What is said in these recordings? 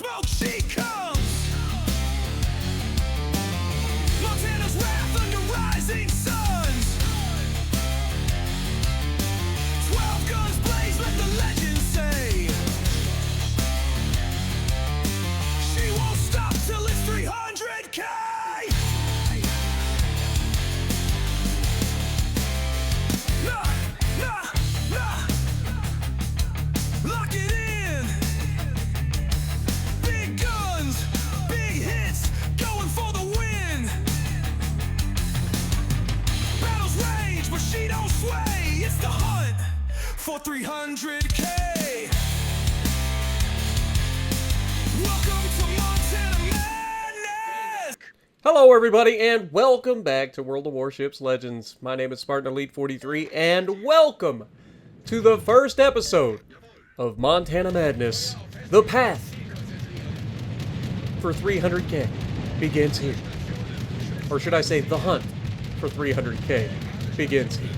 smoke she comes. Montana's wrath under rising suns. 12 guns blaze, let the legend say. She won't stop till it's 300K. Lock it in. Big guns, big hits, going for the win. Battles rage, but she don't sway. It's the hunt for 300K. Welcome to Montana Madness. Hello everybody and welcome back to World of Warships Legends. My name is Spartan Elite 43 and welcome to the first episode of Montana Madness. The path for 300K begins here. Or should I say the hunt for 300K begins here.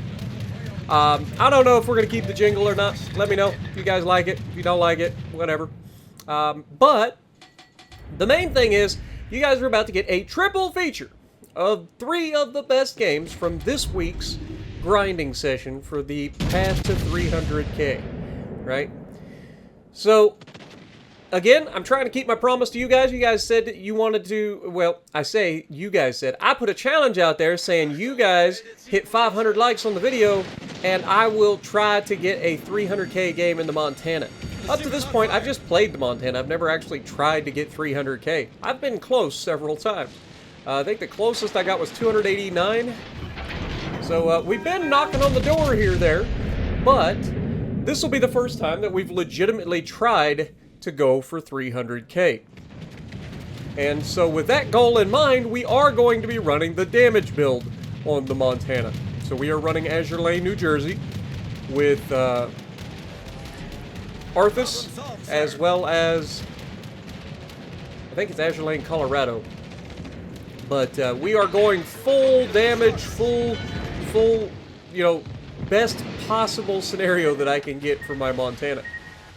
I don't know if we're going to keep the jingle or not. Let me know if you guys like it. If you don't like it, whatever. But the main thing is you guys are about to get a triple feature of 3 of the best games from this week's grinding session for the path to 300K, right? So, again, I'm trying to keep my promise to you guys. You guys said that you wanted to, well, I say you guys said. I put a challenge out there saying you guys hit 500 likes on the video and I will try to get a 300K game in the Montana. Up to this point, I've just played the Montana. I've never actually tried to get 300K. I've been close several times. I think the closest I got was 289. So we've been knocking on the door here there, but this will be the first time that we've legitimately tried to go for 300K. And so with that goal in mind, we are going to be running the damage build on the Montana. So we are running Azure Lane, New Jersey with Arthas, as well as, I think it's Azure Lane, Colorado. But we are going full damage, full, you know, best possible scenario that I can get for my Montana.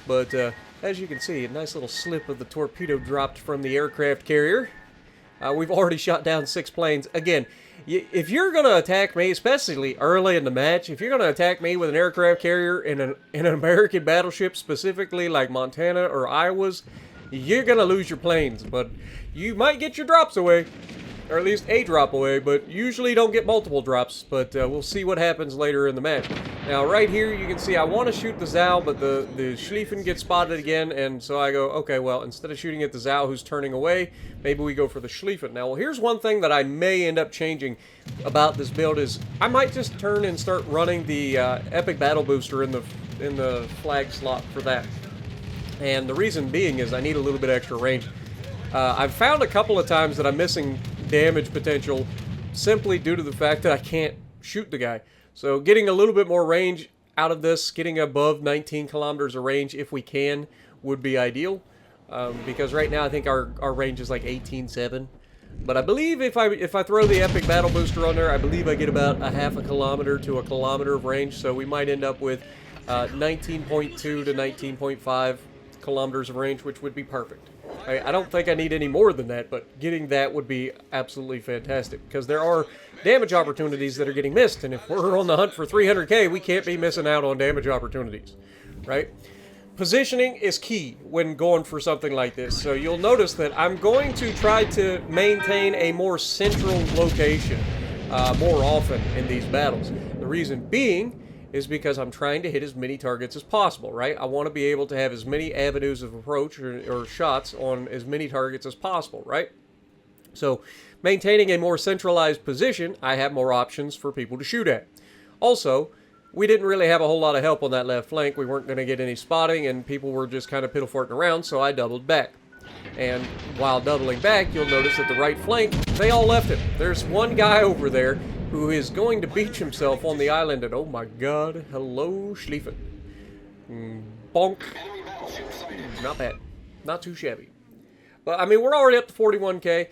But as you can see, a nice little slip of the torpedo dropped from the aircraft carrier. We've already shot down 6 planes. Again, if you're going to attack me, especially early in the match, if you're going to attack me with an aircraft carrier in an American battleship, specifically like Montana or Iowa's, you're going to lose your planes. But you might get your drops away. Or at least a drop away, but usually don't get multiple drops, but we'll see what happens later in the match. Now, right here, you can see I want to shoot the Zau, but the Schlieffen gets spotted again, and so I go, okay, well, instead of shooting at the Zau who's turning away, maybe we go for the Schlieffen. Now, well, here's one thing that I may end up changing about this build is I might just turn and start running the Epic Battle Booster in the flag slot for that. And the reason being is I need a little bit extra range. I've found a couple of times that I'm missing damage potential simply due to the fact that I can't shoot the guy. So getting a little bit more range out of this, getting above 19 kilometers of range if we can, would be ideal. Because right now I think our range is like 18.7. But I believe if I throw the Epic Battle Booster on there, I believe I get about a half a kilometer to a kilometer of range. So we might end up with 19.2 to 19.5 kilometers of range, which would be perfect. I don't think I need any more than that, but getting that would be absolutely fantastic, because there are damage opportunities that are getting missed, and if we're on the hunt for 300K, we can't be missing out on damage opportunities, right? Positioning is key when going for something like this, so you'll notice that I'm going to try to maintain a more central location more often in these battles. The reason being is because I'm trying to hit as many targets as possible, right? I want to be able to have as many avenues of approach or shots on as many targets as possible, right? So, maintaining a more centralized position, I have more options for people to shoot at. Also, we didn't really have a whole lot of help on that left flank. We weren't going to get any spotting, and people were just kind of piddle-farting around, so I doubled back. And while doubling back, you'll notice that the right flank, they all left it. There's one guy over there who is going to beach himself on the island, and oh my god, hello, Schlieffen. Bonk. Not bad. Not too shabby. But, I mean, we're already up to 41K.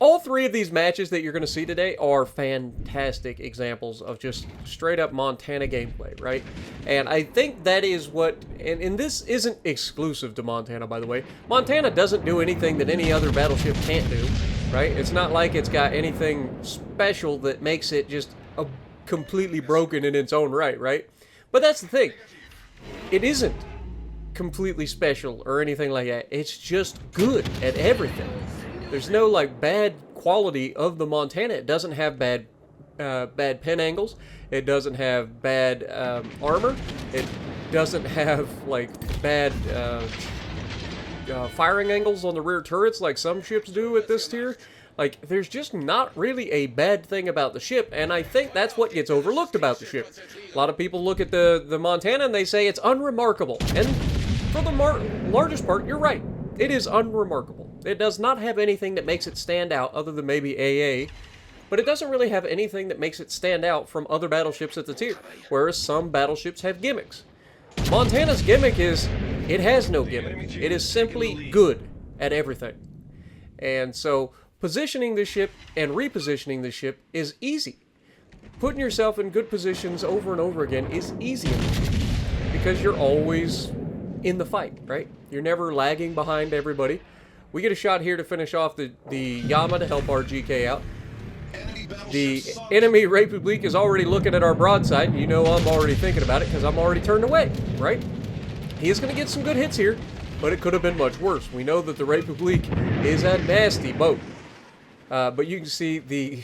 all three of these matches that you're going to see today are fantastic examples of just straight up Montana gameplay, right? And I think that is what, and this isn't exclusive to Montana, by the way. Montana doesn't do anything that any other battleship can't do, right? It's not like it's got anything special that makes it just completely broken in its own right? But that's the thing. It isn't completely special or anything like that. It's just good at everything. There's no like bad quality of the Montana. It doesn't have bad pen angles. It doesn't have bad armor. It doesn't have like bad firing angles on the rear turrets like some ships do at this tier. Like, there's just not really a bad thing about the ship, and I think that's what gets overlooked about the ship. A lot of people look at the Montana and they say it's unremarkable, and for the largest part, you're right. It is unremarkable. It does not have anything that makes it stand out other than maybe AA, but it doesn't really have anything that makes it stand out from other battleships at the tier, whereas some battleships have gimmicks. Montana's gimmick is, it has no gimmick. It is simply good at everything. And so, positioning the ship and repositioning the ship is easy. Putting yourself in good positions over and over again is easy because you're always in the fight, right? You're never lagging behind everybody. We get a shot here to finish off the Yama to help our GK out. The enemy Republique is already looking at our broadside. You know I'm already thinking about it because I'm already turned away, right? He is going to get some good hits here, but it could have been much worse. We know that the Republique is a nasty boat. But you can see the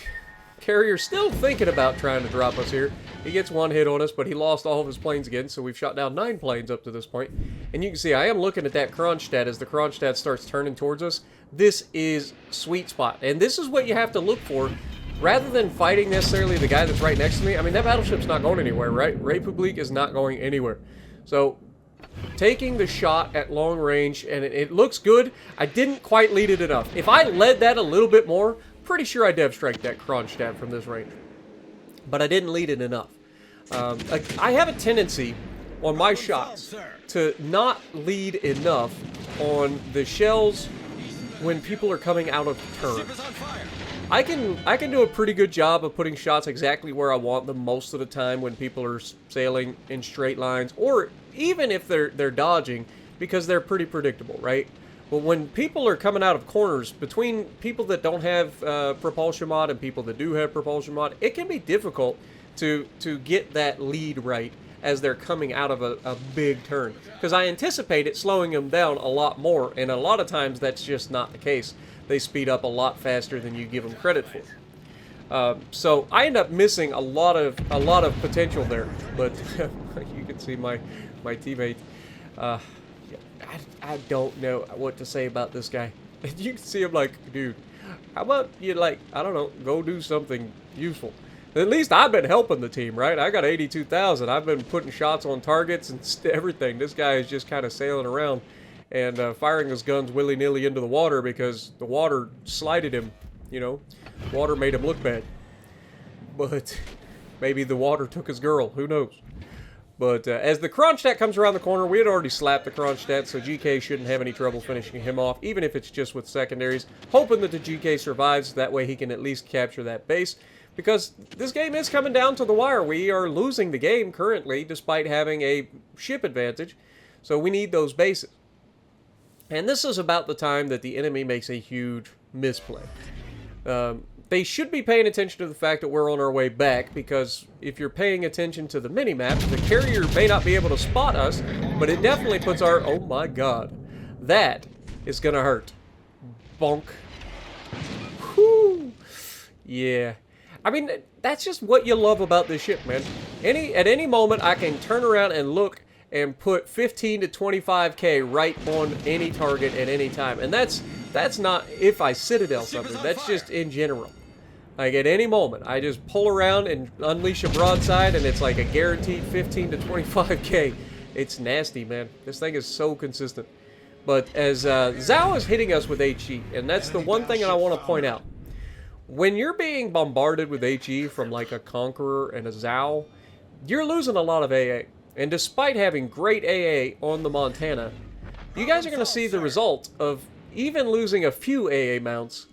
carrier still thinking about trying to drop us here. He gets one hit on us, but he lost all of his planes again, so we've shot down 9 planes up to this point. And you can see I am looking at that Kronstadt as the Kronstadt starts turning towards us. This is sweet spot, and this is what you have to look for. Rather than fighting necessarily the guy that's right next to me, I mean, that battleship's not going anywhere, right? Republique is not going anywhere. So, taking the shot at long range, and it looks good. I didn't quite lead it enough. If I led that a little bit more, pretty sure I dev strike that Kronstadt from this range. But I didn't lead it enough. I have a tendency on my shots to not lead enough on the shells when people are coming out of turn. I can do a pretty good job of putting shots exactly where I want them most of the time when people are sailing in straight lines, or even if they're dodging, because they're pretty predictable, right? But when people are coming out of corners, between people that don't have propulsion mod and people that do have propulsion mod, it can be difficult to get that lead right as they're coming out of a big turn. Because I anticipate it slowing them down a lot more, and a lot of times that's just not the case. They speed up a lot faster than you give them credit for. So I end up missing a lot of potential there. But you can see my teammate. I don't know what to say about this guy. You can see him like, dude, how about you, like, I don't know, go do something useful. At least I've been helping the team, right? I got 82,000. I've been putting shots on targets and everything. This guy is just kind of sailing around and firing his guns willy-nilly into the water because the water slighted him, you know. Water made him look bad. But maybe the water took his girl. Who knows? But as the Kronstadt comes around the corner, we had already slapped the Kronstadt, so GK shouldn't have any trouble finishing him off, even if it's just with secondaries. Hoping that the GK survives, that way he can at least capture that base. Because this game is coming down to the wire. We are losing the game currently, despite having a ship advantage. So we need those bases. And this is about the time that the enemy makes a huge misplay. They should be paying attention to the fact that we're on our way back, because if you're paying attention to the mini-map, the carrier may not be able to spot us, but it definitely puts our... Oh my god. That is gonna hurt. Bonk. Whew. Yeah. I mean, that's just what you love about this ship, man. At any moment, I can turn around and look and put 15 to 25k right on any target at any time. And that's not if I Citadel something. That's just in general. Like, at any moment, I just pull around and unleash a broadside, and it's like a guaranteed 15 to 25k. It's nasty, man. This thing is so consistent. But as Zhao is hitting us with HE, and that's the one thing that I want to point out. When you're being bombarded with HE from like a Conqueror and a Zhao, you're losing a lot of AA. And despite having great AA on the Montana, you guys are going to see the result of even losing a few AA mounts.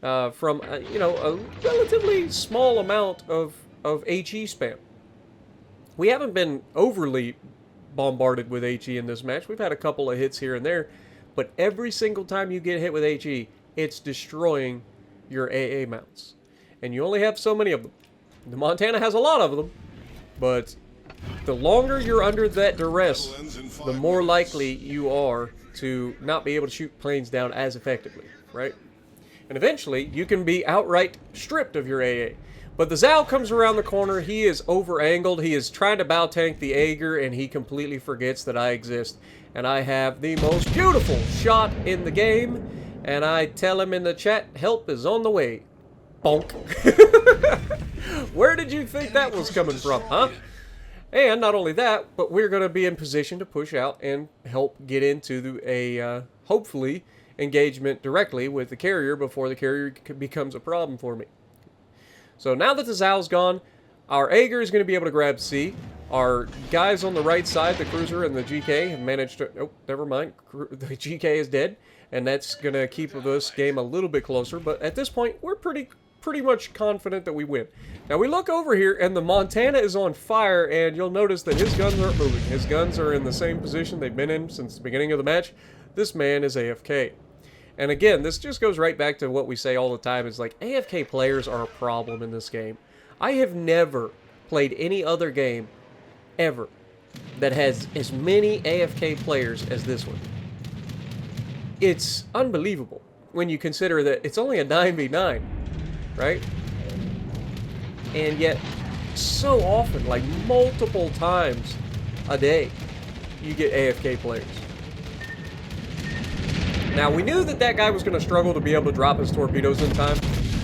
from, you know, a relatively small amount of HE spam. We haven't been overly bombarded with HE in this match. We've had a couple of hits here and there, but every single time you get hit with HE, it's destroying your AA mounts. And you only have so many of them. The Montana has a lot of them, but the longer you're under that duress, the more likely you are to not be able to shoot planes down as effectively, right? And eventually, you can be outright stripped of your AA. But the Zao comes around the corner, he is over-angled, he is trying to bow tank the Aegir, and he completely forgets that I exist. And I have the most beautiful shot in the game, and I tell him in the chat, help is on the way. Bonk. Where did you think that was coming from, huh? And not only that, but we're going to be in position to push out and help get into a, hopefully, engagement directly with the carrier before the carrier becomes a problem for me. So now that the Zao's gone, our Aegir is going to be able to grab C. Our guys on the right side, the cruiser and the GK, have managed to... Oh, never mind. The GK is dead, and that's going to keep this game a little bit closer. But at this point, we're pretty much confident that we win. Now we look over here, and the Montana is on fire, and you'll notice that his guns aren't moving. His guns are in the same position they've been in since the beginning of the match. This man is AFK. And again, this just goes right back to what we say all the time, is like, AFK players are a problem in this game. I have never played any other game, ever, that has as many AFK players as this one. It's unbelievable when you consider that it's only a 9v9, right? And yet, so often, like multiple times a day, you get AFK players. Now, we knew that that guy was going to struggle to be able to drop his torpedoes in time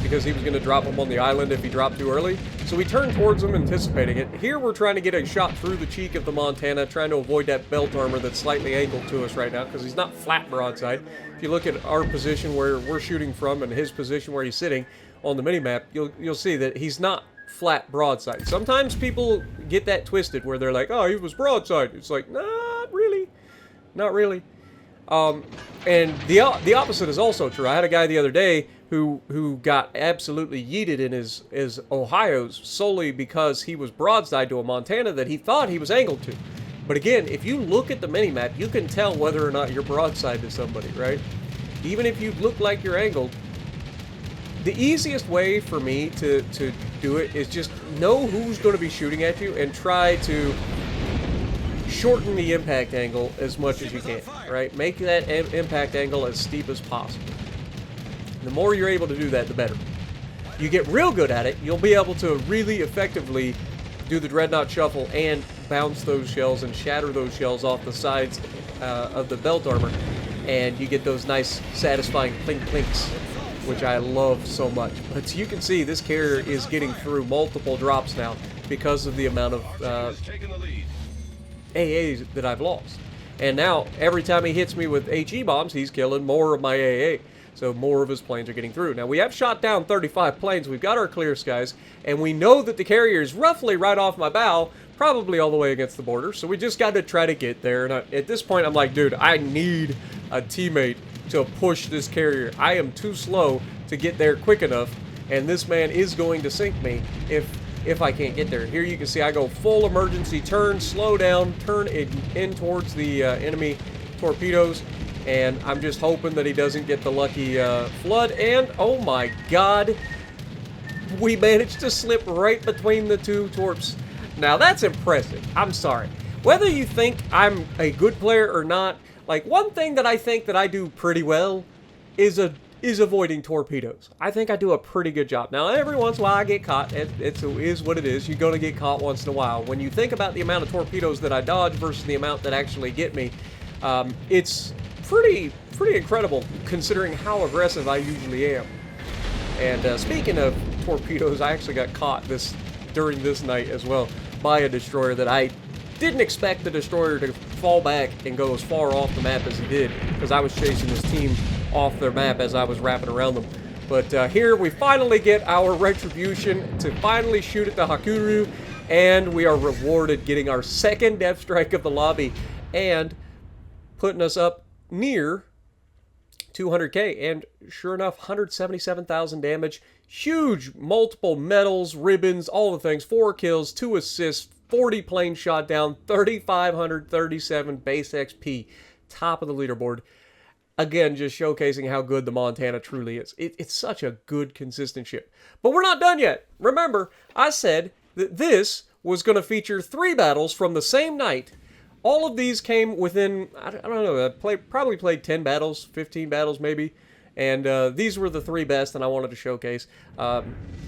because he was going to drop them on the island if he dropped too early. So we turned towards him, anticipating it. Here, we're trying to get a shot through the cheek of the Montana, trying to avoid that belt armor that's slightly angled to us right now because he's not flat broadside. If you look at our position where we're shooting from and his position where he's sitting on the minimap, you'll see that he's not flat broadside. Sometimes people get that twisted where they're like, oh, he was broadside. It's like, not really. Not really. And the opposite is also true. I had a guy the other day who got absolutely yeeted in his Ohio's solely because he was broadside to a Montana that he thought he was angled to. But again, if you look at the minimap, you can tell whether or not you're broadside to somebody, right? Even if you look like you're angled, the easiest way for me to do it is just know who's going to be shooting at you and try to shorten the impact angle as much as you can, right? Make that impact angle as steep as possible. The more you're able to do that, the better. You get real good at it, you'll be able to really effectively do the Dreadnought Shuffle and bounce those shells and shatter those shells off the sides of the belt armor, and you get those nice, satisfying plink-plinks, which I love so much. But you can see this carrier is getting through multiple drops now because of the amount of AAs that I've lost. And now, every time he hits me with HE bombs, he's killing more of my AA. So more of his planes are getting through. Now, we have shot down 35 planes. We've got our clear skies. And we know that the carrier is roughly right off my bow, probably all the way against the border. So we just got to try to get there. And at this point, I'm like, dude, I need a teammate to push this carrier. I am too slow to get there quick enough. And this man is going to sink me if I can't get there. Here you can see I go full emergency turn, slow down, turn in towards the enemy torpedoes, and I'm just hoping that he doesn't get the lucky flood, and oh my god, we managed to slip right between the two torps. Now that's impressive. I'm sorry. Whether you think I'm a good player or not, like one thing that I think that I do pretty well is avoiding torpedoes. I think I do a pretty good job. Now, every once in a while I get caught. It is what it is. You're going to get caught once in a while. When you think about the amount of torpedoes that I dodge versus the amount that actually get me, it's pretty incredible considering how aggressive I usually am. And speaking of torpedoes, I actually got caught during this night as well by a destroyer that I didn't expect the destroyer to fall back and go as far off the map as he did, because I was chasing this team off their map as I was wrapping around them. But here we finally get our retribution to finally shoot at the Hakuru, and we are rewarded getting our second death strike of the lobby and putting us up near 200k, and sure enough, 177,000 damage. Huge, multiple medals, ribbons, all the things. 4 kills, 2 assists, 40 planes shot down, 3,537 base XP. Top of the leaderboard. Again, just showcasing how good the Montana truly is. It's such a good, consistent ship. But we're not done yet. Remember, I said that this was going to feature 3 battles from the same night. All of these came within, I don't know, probably played 10 battles, 15 battles maybe. And these were the 3 best, and I wanted to showcase.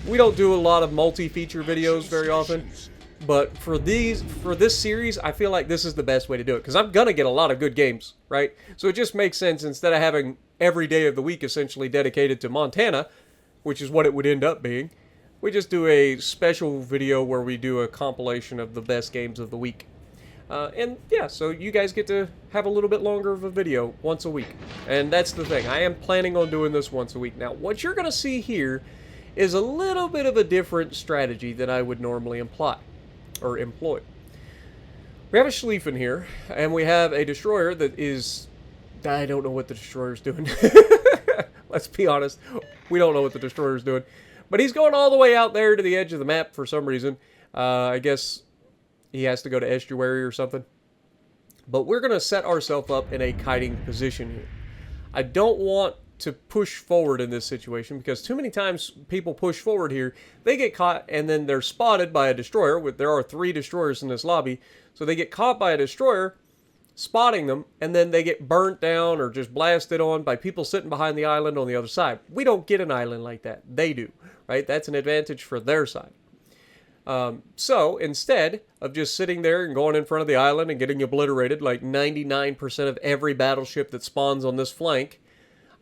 We don't do a lot of multi-feature videos very often. But for this series, I feel like this is the best way to do it. Because I'm going to get a lot of good games, right? So it just makes sense, instead of having every day of the week essentially dedicated to Montana, which is what it would end up being, we just do a special video where we do a compilation of the best games of the week. And yeah, so you guys get to have a little bit longer of a video once a week. And that's the thing. I am planning on doing this once a week. Now, what you're going to see here is a little bit of a different strategy than I would normally employ. We have a Schlieffen here, and we have a destroyer that is... I don't know what the destroyer's doing. Let's be honest. We don't know what the destroyer's doing. But he's going all the way out there to the edge of the map for some reason. I guess he has to go to estuary or something. But we're going to set ourselves up in a kiting position here. I don't want to push forward in this situation, because too many times people push forward here, they get caught, and then they're spotted by a destroyer. There are 3 destroyers in this lobby, so they get caught by a destroyer spotting them, and then they get burnt down or just blasted on by people sitting behind the island on the other side. We don't get an island like that. They do, right? That's an advantage for their side. So instead of just sitting there and going in front of the island and getting obliterated like 99% of every battleship that spawns on this flank,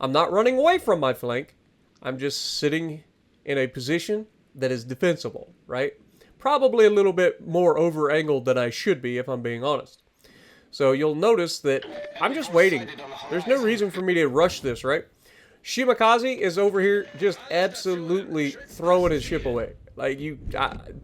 I'm not running away from my flank. I'm just sitting in a position that is defensible, right? Probably a little bit more over-angled than I should be, if I'm being honest. So you'll notice that I'm just waiting. There's no reason for me to rush this, right? Shimakaze is over here just absolutely throwing his ship away. Like,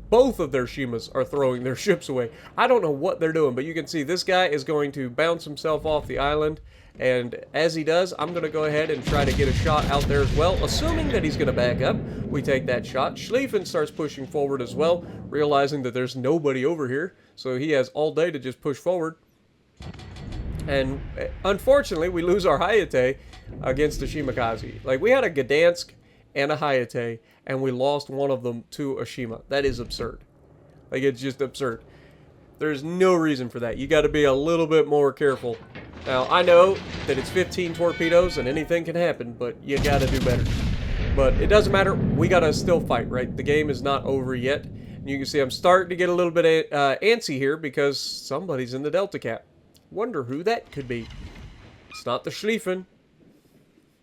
both of their Shimas are throwing their ships away. I don't know what they're doing, but you can see this guy is going to bounce himself off the island. And as he does, I'm going to go ahead and try to get a shot out there as well. Assuming that he's going to back up, we take that shot. Schlieffen starts pushing forward as well, realizing that there's nobody over here. So he has all day to just push forward. And unfortunately, we lose our Hayate against the Shimakaze. Like, we had a Gdansk and a Hayate, and we lost one of them to a Shima. That is absurd. Like, it's just absurd. There's no reason for that. You got to be a little bit more careful. Now, I know that it's 15 torpedoes and anything can happen, but you got to do better. But it doesn't matter. We got to still fight, right? The game is not over yet. And you can see I'm starting to get a little bit antsy here because somebody's in the Delta Cap. Wonder who that could be. It's not the Schlieffen.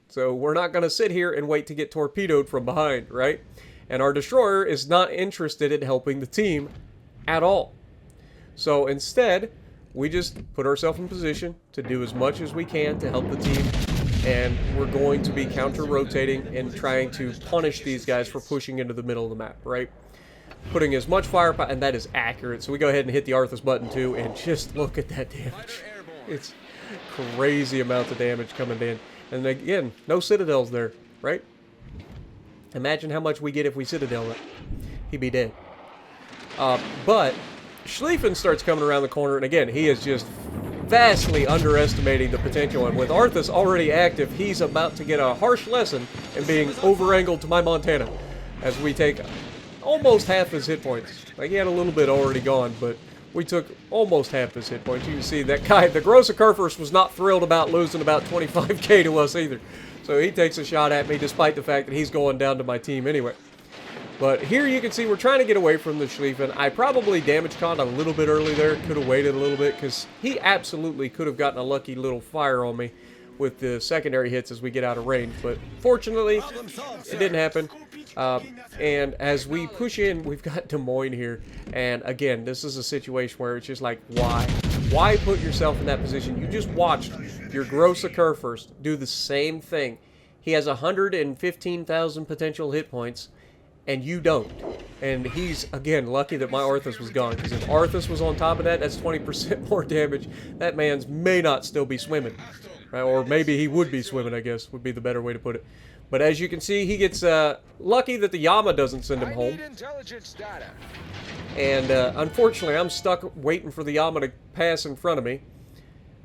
So we're not going to sit here and wait to get torpedoed from behind, right? And our destroyer is not interested in helping the team at all. So instead, we just put ourselves in position to do as much as we can to help the team. And we're going to be counter-rotating and trying to punish these guys for pushing into the middle of the map, right? Putting as much firepower, and that is accurate. So we go ahead and hit the Arthas button too, and just look at that damage. It's crazy amounts of damage coming in. And again, no citadels there, right? Imagine how much we get if we citadel it. He'd be dead. But Schlieffen starts coming around the corner, and again, he is just vastly underestimating the potential. And with Arthas already active, he's about to get a harsh lesson in being over-angled to my Montana as we take almost half his hit points. Like, he had a little bit already gone, but we took almost half his hit points. You can see that guy, the Grossa Kerfers, was not thrilled about losing about 25k to us either. So he takes a shot at me despite the fact that he's going down to my team anyway. But here you can see we're trying to get away from the Schlieffen. I probably damage conned a little bit early there. Could have waited a little bit because he absolutely could have gotten a lucky little fire on me with the secondary hits as we get out of range. But fortunately, it didn't happen. And as we push in, we've got Des Moines here. And again, this is a situation where it's just like, why? Why put yourself in that position? You just watched your Grossa Kerfers do the same thing. He has 115,000 potential hit points, and you don't. And he's, again, lucky that my Arthas was gone, because if Arthas was on top of that, that's 20% more damage. That man's may not still be swimming. right? Or maybe he would be swimming, I guess, would be the better way to put it. But as you can see, he gets lucky that the Yama doesn't send him home. Intelligence data. And unfortunately, I'm stuck waiting for the Yama to pass in front of me.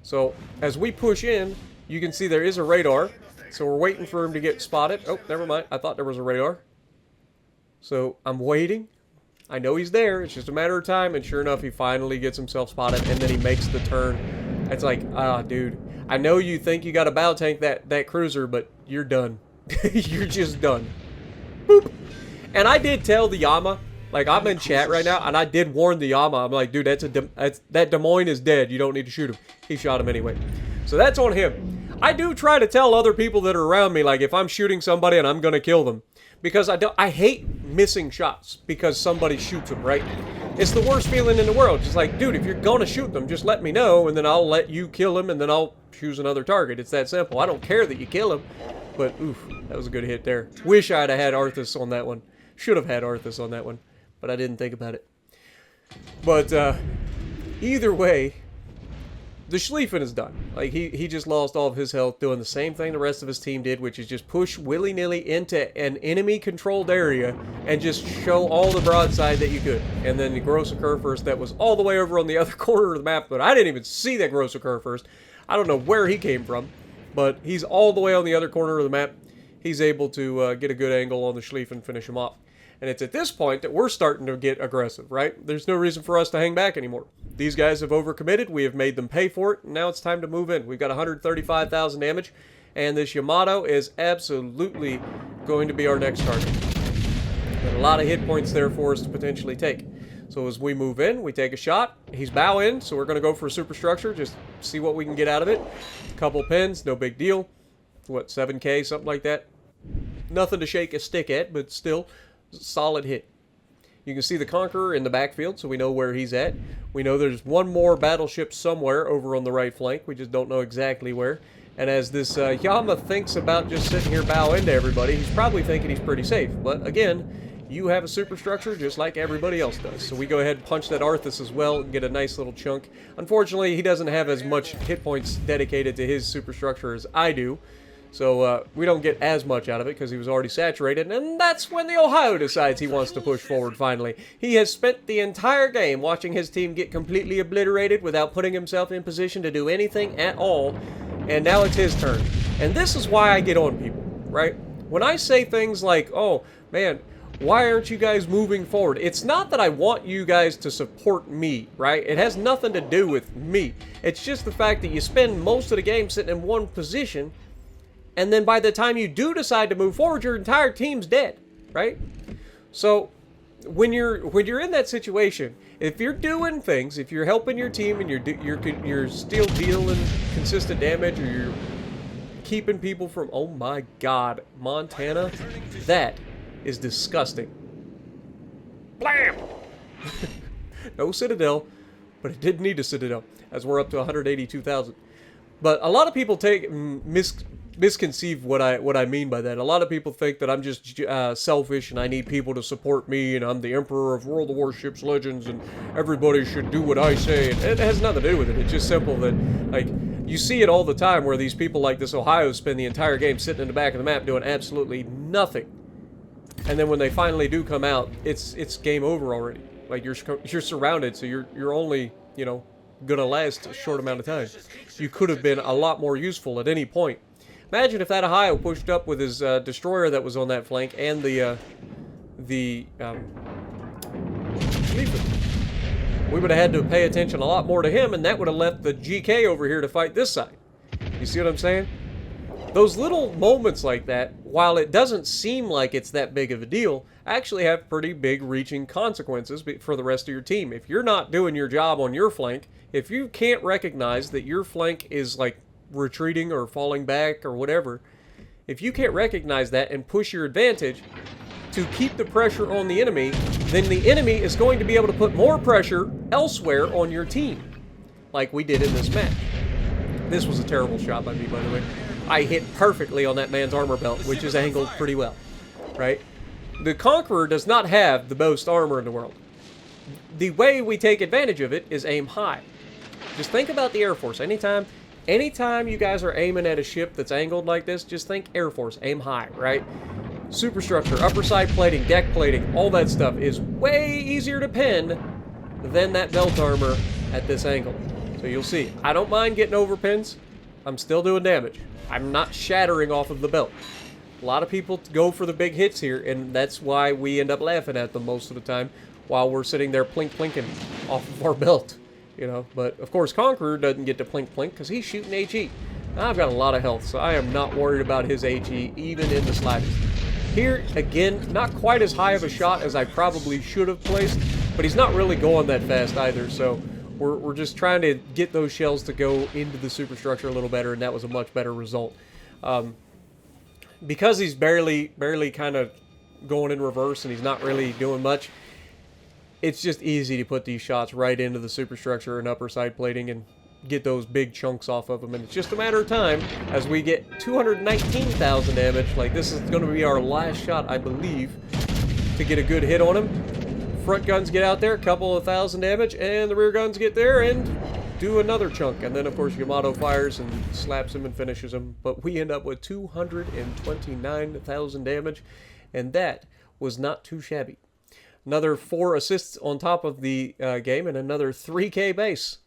So as we push in, you can see there is a radar. So we're waiting for him to get spotted. Oh, never mind. I thought there was a radar. So I'm waiting. I know he's there. It's just a matter of time. And sure enough, he finally gets himself spotted. And then he makes the turn. It's like, ah, dude. I know you think you got to bow tank that cruiser, but you're done. You're just done. Boop. And I did tell the Yama. Like, I'm in chat right now, and I did warn the Yama. I'm like, dude, that Des Moines is dead. You don't need to shoot him. He shot him anyway. So that's on him. I do try to tell other people that are around me, like, if I'm shooting somebody and I'm going to kill them. Because I hate missing shots because somebody shoots them, right? It's the worst feeling in the world. Just like, dude, if you're going to shoot them, just let me know, and then I'll let you kill him, and then I'll choose another target. It's that simple. I don't care that you kill him. But, oof, that was a good hit there. Wish I'd have had Arthas on that one. Should have had Arthas on that one. But I didn't think about it. But either way, the Schlieffen is done. Like, he just lost all of his health doing the same thing the rest of his team did, which is just push willy-nilly into an enemy-controlled area and just show all the broadside that you could. And then the gross occur first that was all the way over on the other corner of the map, but I didn't even see that gross occur first. I don't know where he came from, but he's all the way on the other corner of the map. He's able to get a good angle on the Schlieffen, finish him off. And it's at this point that we're starting to get aggressive, right? There's no reason for us to hang back anymore. These guys have overcommitted. We have made them pay for it. And now it's time to move in. We've got 135,000 damage. And this Yamato is absolutely going to be our next target. Got a lot of hit points there for us to potentially take. So as we move in, we take a shot. He's bow in, so we're going to go for a superstructure. Just see what we can get out of it. A couple pins, no big deal. What, 7K, something like that? Nothing to shake a stick at, but still... solid hit. You can see the Conqueror in the backfield, so we know where he's at. We know there's one more battleship somewhere over on the right flank. We just don't know exactly where. And as this Yama thinks about just sitting here bow into everybody, he's probably thinking he's pretty safe. But again, you have a superstructure just like everybody else does. So we go ahead and punch that Arthas as well and get a nice little chunk. Unfortunately, he doesn't have as much hit points dedicated to his superstructure as I do. So we don't get as much out of it because he was already saturated. And that's when the Ohio decides he wants to push forward finally. He has spent the entire game watching his team get completely obliterated without putting himself in position to do anything at all. And now it's his turn. And this is why I get on people, right? When I say things like, oh, man, why aren't you guys moving forward? It's not that I want you guys to support me, right? It has nothing to do with me. It's just the fact that you spend most of the game sitting in one position, and then by the time you do decide to move forward, your entire team's dead, right? So when you're in that situation, if you're doing things, if you're helping your team and you're still dealing consistent damage, or you're keeping people from, oh my God, Montana, that is disgusting. Blam! No Citadel, but it did need a Citadel, as we're up to 182,000. But a lot of people misconceive what I mean by that. A lot of people think that I'm just selfish and I need people to support me and I'm the Emperor of World of Warships Legends and everybody should do what I say. And it has nothing to do with it. It's just simple that, like, you see it all the time where these people like this Ohio spend the entire game sitting in the back of the map doing absolutely nothing. And then when they finally do come out, it's game over already. Like, you're surrounded, so you're only, you know, gonna last a short amount of time. You could have been a lot more useful at any point. Imagine if that Ohio pushed up with his destroyer that was on that flank and the Schlieffen. We would have had to pay attention a lot more to him, and that would have left the GK over here to fight this side. You see what I'm saying? Those little moments like that, while it doesn't seem like it's that big of a deal, actually have pretty big reaching consequences for the rest of your team. If you're not doing your job on your flank, if you can't recognize that your flank is like retreating or falling back or whatever, if you can't recognize that and push your advantage to keep the pressure on the enemy, then the enemy is going to be able to put more pressure elsewhere on your team, like we did in this match. This was a terrible shot by me, by the way. I hit perfectly on that man's armor belt, which is angled pretty well, right? The Conqueror does not have the most armor in the world. The way we take advantage of it is aim high. Just think about the Air Force. Anytime anytime you guys are aiming at a ship that's angled like this, just think Air Force, aim high, right? Superstructure, upper side plating, deck plating, all that stuff is way easier to pin than that belt armor at this angle. So you'll see, I don't mind getting over pins. I'm still doing damage. I'm not shattering off of the belt. A lot of people go for the big hits here, and that's why we end up laughing at them most of the time while we're sitting there plink-plinking off of our belt. You know, but of course Conqueror doesn't get to plink-plink because he's shooting HE. Now, I've got a lot of health, so I am not worried about his HE, even in the slightest. Here, again, not quite as high of a shot as I probably should have placed, but he's not really going that fast either, so we're just trying to get those shells to go into the superstructure a little better, and that was a much better result. Because he's barely kind of going in reverse and he's not really doing much, it's just easy to put these shots right into the superstructure and upper side plating and get those big chunks off of them. And it's just a matter of time as we get 219,000 damage. Like, this is going to be our last shot, I believe, to get a good hit on him. Front guns get out there, a couple of thousand damage, and the rear guns get there and do another chunk. And then, of course, Yamato fires and slaps him and finishes him. But we end up with 229,000 damage, and that was not too shabby. Another 4 assists on top of the game, and another 3K base.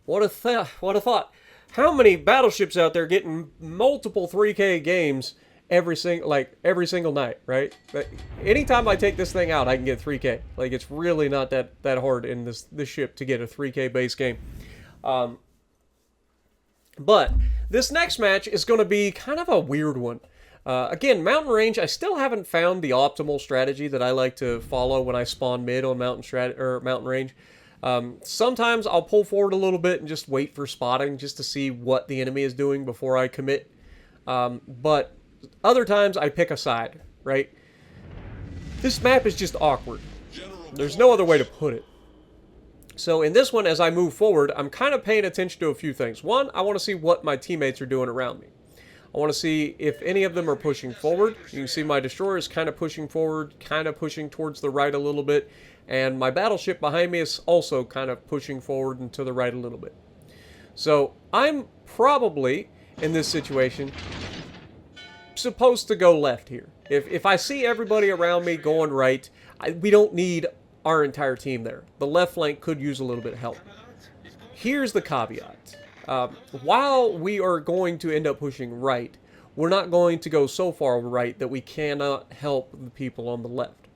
What a thought! How many battleships out there getting multiple 3K games every single night, right? But anytime I take this thing out, I can get 3K. Like, it's really not that hard in this ship to get a 3K base game. But this next match is going to be kind of a weird one. Again, Mountain Range, I still haven't found the optimal strategy that I like to follow when I spawn mid on Mountain Range. Sometimes I'll pull forward a little bit and just wait for spotting just to see what the enemy is doing before I commit. But other times I pick a side, right? This map is just awkward. There's no other way to put it. So in this one, as I move forward, I'm kind of paying attention to a few things. One, I want to see what my teammates are doing around me. I want to see if any of them are pushing forward. You can see my destroyer is kind of pushing forward, kind of pushing towards the right a little bit. And my battleship behind me is also kind of pushing forward and to the right a little bit. So I'm probably, in this situation, supposed to go left here. If I see everybody around me going right, we don't need our entire team there. The left flank could use a little bit of help. Here's the caveat. While we are going to end up pushing right, we're not going to go so far right that we cannot help the people on the left.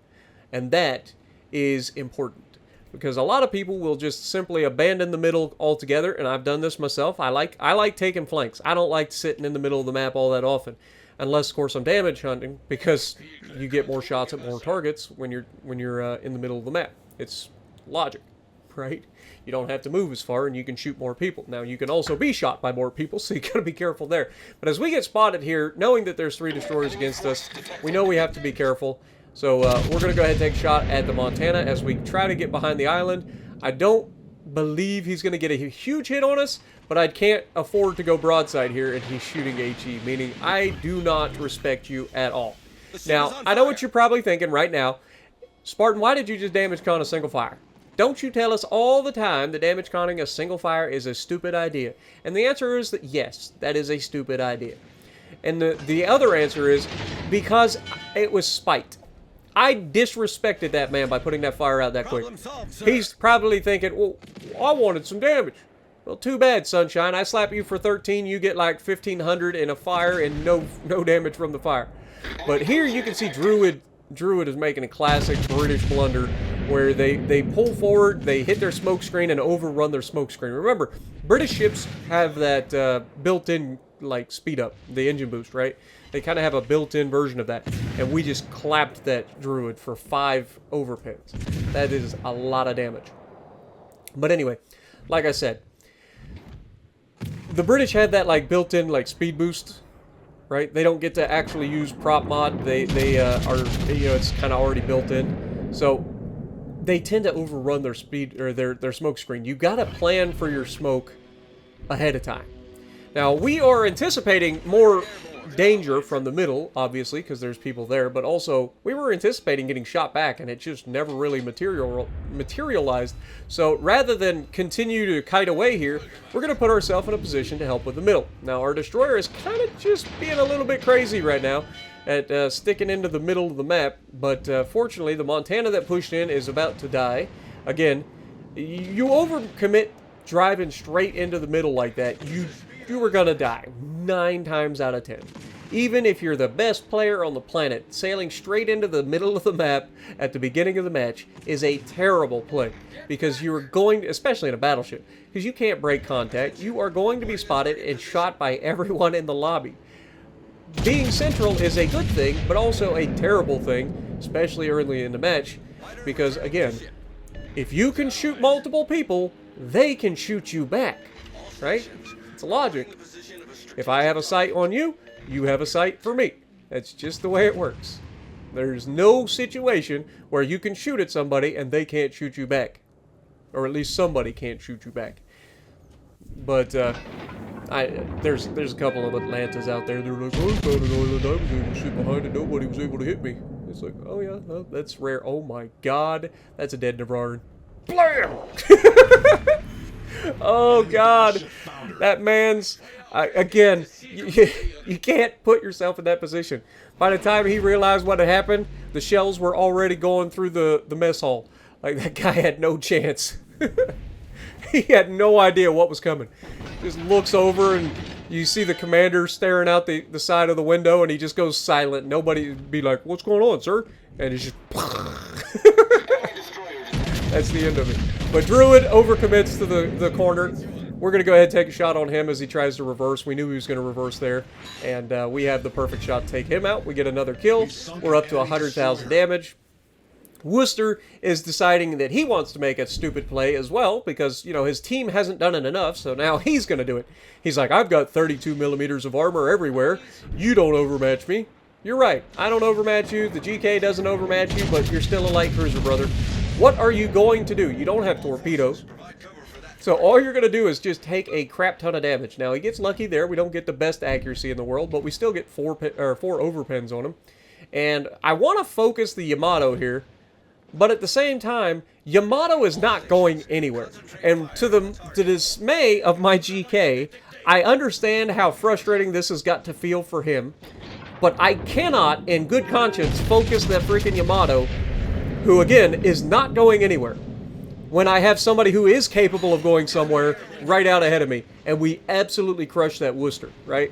And that is important, because a lot of people will just simply abandon the middle altogether, and I've done this myself. I like taking flanks. I don't like sitting in the middle of the map all that often, unless, of course, I'm damage hunting, because you get more shots at more targets when you're in the middle of the map. It's logic, right? You don't have to move as far, and you can shoot more people. Now, you can also be shot by more people, so you got to be careful there. But as we get spotted here, knowing that there's 3 destroyers against us, we know we have to be careful. So we're going to go ahead and take a shot at the Montana as we try to get behind the island. I don't believe he's going to get a huge hit on us, but I can't afford to go broadside here, and he's shooting HE, meaning I do not respect you at all. Now, I know what you're probably thinking right now. Spartan, why did you just damage con a single fire? Don't you tell us all the time that damage conning a single fire is a stupid idea? And the answer is that yes, that is a stupid idea. And the other answer is because it was spite. I disrespected that man by putting that fire out that quick. He's probably thinking, well, I wanted some damage. Well, too bad, Sunshine. I slap you for 13, you get like 1,500 in a fire and no damage from the fire. But here you can see Druid is making a classic British blunder where they pull forward, they hit their smoke screen and overrun their smoke screen. Remember, British ships have that built-in like speed up, the engine boost, right? They kind of have a built-in version of that. And we just clapped that Druid for 5 overpins. That is a lot of damage. But anyway, like I said, the British had that like built-in like speed boost, right? They don't get to actually use prop mod. They are, you know, it's kind of already built in. So they tend to overrun their speed or their smoke screen. You got to plan for your smoke ahead of time. Now, we are anticipating more danger from the middle, obviously, because there's people there, but also we were anticipating getting shot back, and it just never really materialized. So rather than continue to kite away here, we're going to put ourselves in a position to help with the middle. Now, our destroyer is kind of just being a little bit crazy right now at sticking into the middle of the map, but fortunately, the Montana that pushed in is about to die. Again, you overcommit driving straight into the middle like that, you were gonna die 9 times out of 10. Even if you're the best player on the planet, sailing straight into the middle of the map at the beginning of the match is a terrible play, because you're going, especially in a battleship, because you can't break contact, you are going to be spotted and shot by everyone in the lobby. Being central is a good thing, but also a terrible thing, especially early in the match, because again, if you can shoot multiple people, they can shoot you back, right? It's logic. If I have a sight on you, you have a sight for me. That's just the way it works. There's no situation where you can shoot at somebody and they can't shoot you back. Or at least somebody can't shoot you back. But, there's a couple of Atlantas out there that are like, oh, I found an island, I was able to sit behind it, nobody was able to hit me. It's like, oh yeah, well, that's rare. Oh my god, that's a dead Navarran. Blam! Oh god, that man's, again, you can't put yourself in that position. By the time he realized what had happened, the shells were already going through the mess hall. Like, that guy had no chance. He had no idea what was coming. Just looks over and you see the commander staring out the side of the window, and he just goes silent. Nobody would be like, what's going on, sir? And he's just... That's the end of it. But Druid overcommits to the corner. We're going to go ahead and take a shot on him as he tries to reverse. We knew he was going to reverse there. And we have the perfect shot to take him out. We get another kill. We're up to 100,000 damage. Worcester is deciding that he wants to make a stupid play as well because, you know, his team hasn't done it enough, so now he's going to do it. He's like, I've got 32 millimeters of armor everywhere. You don't overmatch me. You're right. I don't overmatch you. The GK doesn't overmatch you, but you're still a light cruiser, brother. What are you going to do? You don't have torpedoes. So all you're going to do is just take a crap ton of damage. Now, he gets lucky there. We don't get the best accuracy in the world, but we still get four overpins on him. And I want to focus the Yamato here. But at the same time, Yamato is not going anywhere. And to the dismay of my GK, I understand how frustrating this has got to feel for him. But I cannot, in good conscience, focus that freaking Yamato, who, again, is not going anywhere, when I have somebody who is capable of going somewhere right out ahead of me. And we absolutely crushed that Worcester, right?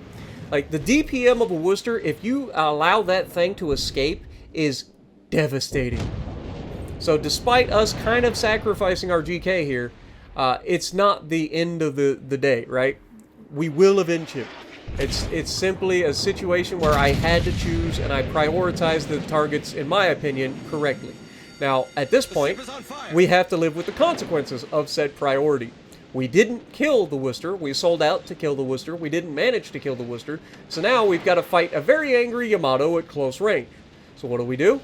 Like, the DPM of a Worcester, if you allow that thing to escape, is devastating. So despite us kind of sacrificing our GK here, it's not the end of the day, right? We will avenge him. It's simply a situation where I had to choose, and I prioritized the targets, in my opinion, correctly. Now, at this point, we have to live with the consequences of said priority. We didn't kill the Worcester. We sold out to kill the Worcester. We didn't manage to kill the Worcester. So now we've got to fight a very angry Yamato at close range. So what do?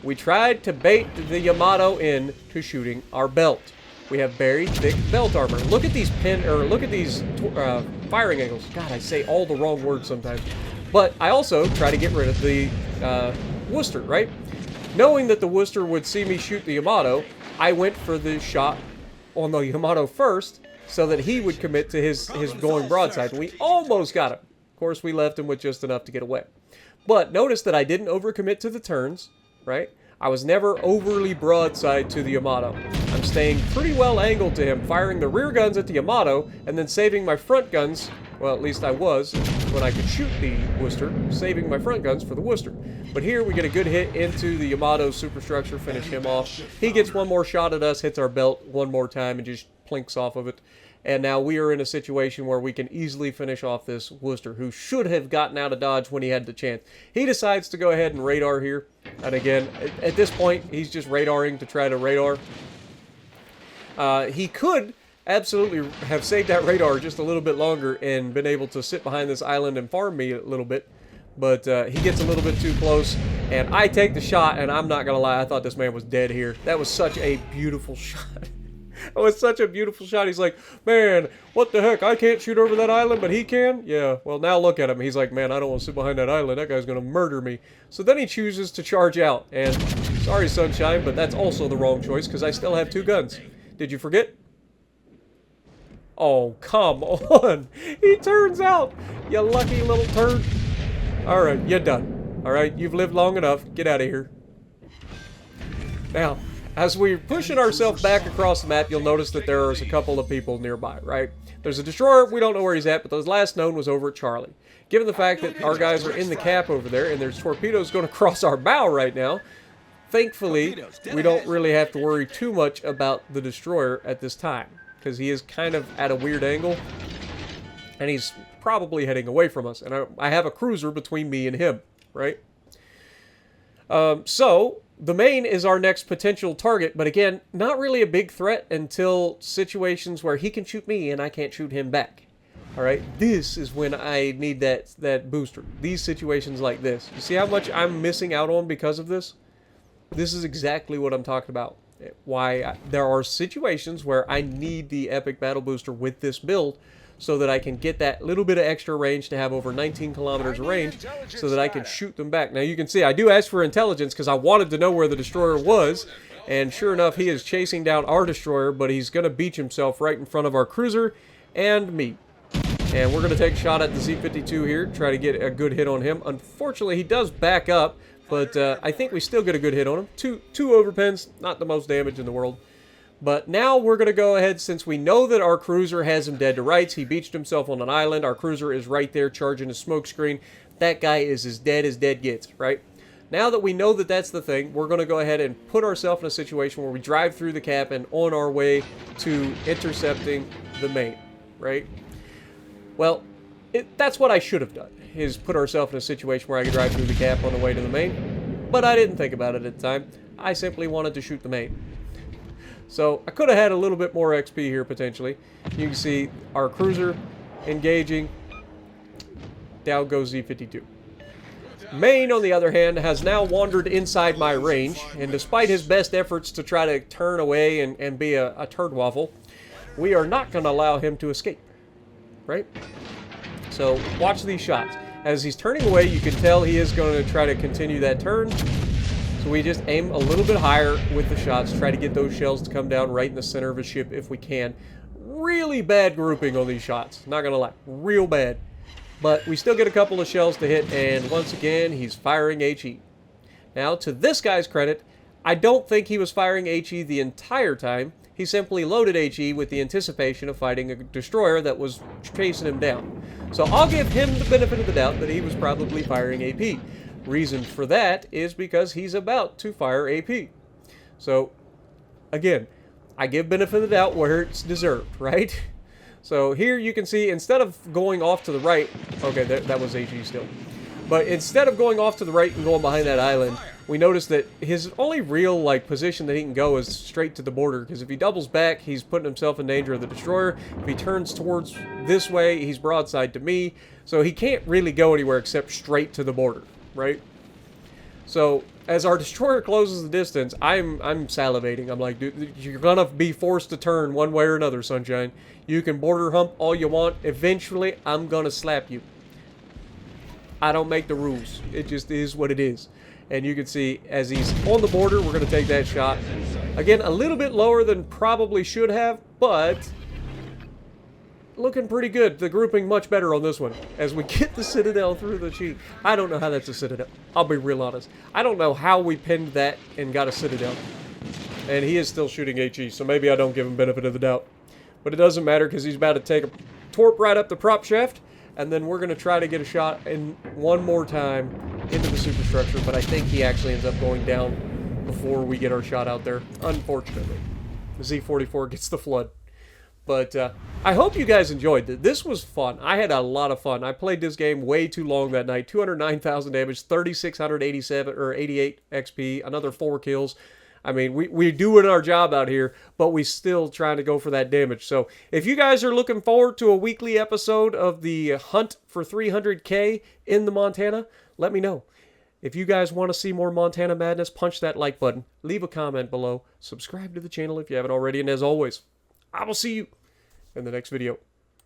We tried to bait the Yamato in to shooting our belt. We have very thick belt armor. Look at these firing angles. God, I say all the wrong words sometimes. But I also try to get rid of the Worcester, right? Knowing that the Worcester would see me shoot the Yamato, I went for the shot on the Yamato first so that he would commit to his going broadside. We almost got him. Of course, we left him with just enough to get away. But notice that I didn't overcommit to the turns. Right? I was never overly broadside to the Yamato. I'm staying pretty well angled to him, firing the rear guns at the Yamato, and then saving my front guns, well, at least I was, when I could shoot the Worcester, saving my front guns for the Worcester. But here we get a good hit into the Yamato's superstructure, finish him off. He gets one more shot at us, hits our belt one more time, and just plinks off of it. And now we are in a situation where we can easily finish off this Worcester, who should have gotten out of dodge when he had the chance. He decides to go ahead and radar here. And again, at this point, he's just radaring to try to radar. He could absolutely have saved that radar just a little bit longer and been able to sit behind this island and farm me a little bit. But he gets a little bit too close, and I take the shot, and I'm not going to lie, I thought this man was dead here. That was such a beautiful shot. It was such a beautiful shot. He's like, man, what the heck? I can't shoot over that island, but he can? Yeah, well, now look at him. He's like, man, I don't want to sit behind that island. That guy's going to murder me. So then he chooses to charge out. And sorry, Sunshine, but that's also the wrong choice because I still have 2 guns. Did you forget? Oh, come on. He turns out. You lucky little turd. All right, you're done. All right, you've lived long enough. Get out of here. Now, as we're pushing ourselves back across the map, you'll notice that there is a couple of people nearby, right? There's a destroyer. We don't know where he's at, but the last known was over at Charlie. Given the fact that our guys are in the cap over there and there's torpedoes going across our bow right now, thankfully, we don't really have to worry too much about the destroyer at this time because he is kind of at a weird angle and he's probably heading away from us. And I have a cruiser between me and him, right? So the main is our next potential target, but again, not really a big threat until situations where he can shoot me and I can't shoot him back. All right, this is when I need that booster. These situations like this. You see how much I'm missing out on because of this? This is exactly what I'm talking about. Why there are situations where I need the epic battle booster with this build so that I can get that little bit of extra range to have over 19 kilometers of range so that I can shoot them back. Now you can see I do ask for intelligence because I wanted to know where the destroyer was, and sure enough he is chasing down our destroyer, but he's going to beach himself right in front of our cruiser and me. And we're going to take a shot at the Z-52 here, try to get a good hit on him. Unfortunately he does back up, but I think we still get a good hit on him. Two overpens, not the most damage in the world. But now we're going to go ahead, since we know that our cruiser has him dead to rights. He beached himself on an island. Our cruiser is right there charging his smoke screen. That guy is as dead gets, right? Now that we know that that's the thing, we're going to go ahead and put ourselves in a situation where we drive through the cap and on our way to intercepting the main, right? Well, that's what I should have done, is put ourselves in a situation where I could drive through the cap on the way to the main. But I didn't think about it at the time. I simply wanted to shoot the main. So I could have had a little bit more XP here potentially. You can see our cruiser engaging. Down goes Z-52. Maine, on the other hand, has now wandered inside my range, and despite his best efforts to try to turn away and be a turd waffle, we are not going to allow him to escape, right? So watch these shots. As he's turning away, you can tell he is going to try to continue that turn. So we just aim a little bit higher with the shots, try to get those shells to come down right in the center of his ship if we can. Really bad grouping on these shots, not gonna lie, real bad. But we still get a couple of shells to hit, and once again, he's firing HE. Now, to this guy's credit, I don't think he was firing HE the entire time. He simply loaded HE with the anticipation of fighting a destroyer that was chasing him down. So I'll give him the benefit of the doubt that he was probably firing AP. Reason for that is because he's about to fire AP. So, again, I give benefit of the doubt where it's deserved, right? So here you can see, instead of going off to the right, okay, that was HE still. But instead of going off to the right and going behind that island, we notice that his only real position that he can go is straight to the border, because if he doubles back, he's putting himself in danger of the destroyer. If he turns towards this way, he's broadside to me. So he can't really go anywhere except straight to the border, right? So as our destroyer closes the distance, I'm salivating. I'm like, dude, you're gonna be forced to turn one way or another, Sunshine. You can border hump all you want. Eventually, I'm gonna slap you. I don't make the rules. It just is what it is. And you can see as he's on the border, we're gonna take that shot. Again, a little bit lower than probably should have, but looking pretty good. The grouping much better on this one. As we get the Citadel through the cheek. I don't know how that's a Citadel. I'll be real honest. I don't know how we pinned that and got a Citadel. And he is still shooting HE, so maybe I don't give him benefit of the doubt. But it doesn't matter because he's about to take a torp right up the prop shaft. And then we're going to try to get a shot in one more time into the superstructure. But I think he actually ends up going down before we get our shot out there. Unfortunately. The Z-44 gets the flood. But I hope you guys enjoyed it. This was fun. I had a lot of fun. I played this game way too long that night. 209,000 damage, 3,687 or 88 XP, another 4 kills. I mean, we're doing our job out here, but we still trying to go for that damage. So if you guys are looking forward to a weekly episode of the hunt for 300K in the Montana, let me know. If you guys want to see more Montana Madness, punch that like button. Leave a comment below. Subscribe to the channel if you haven't already. And as always, I will see you in the next video.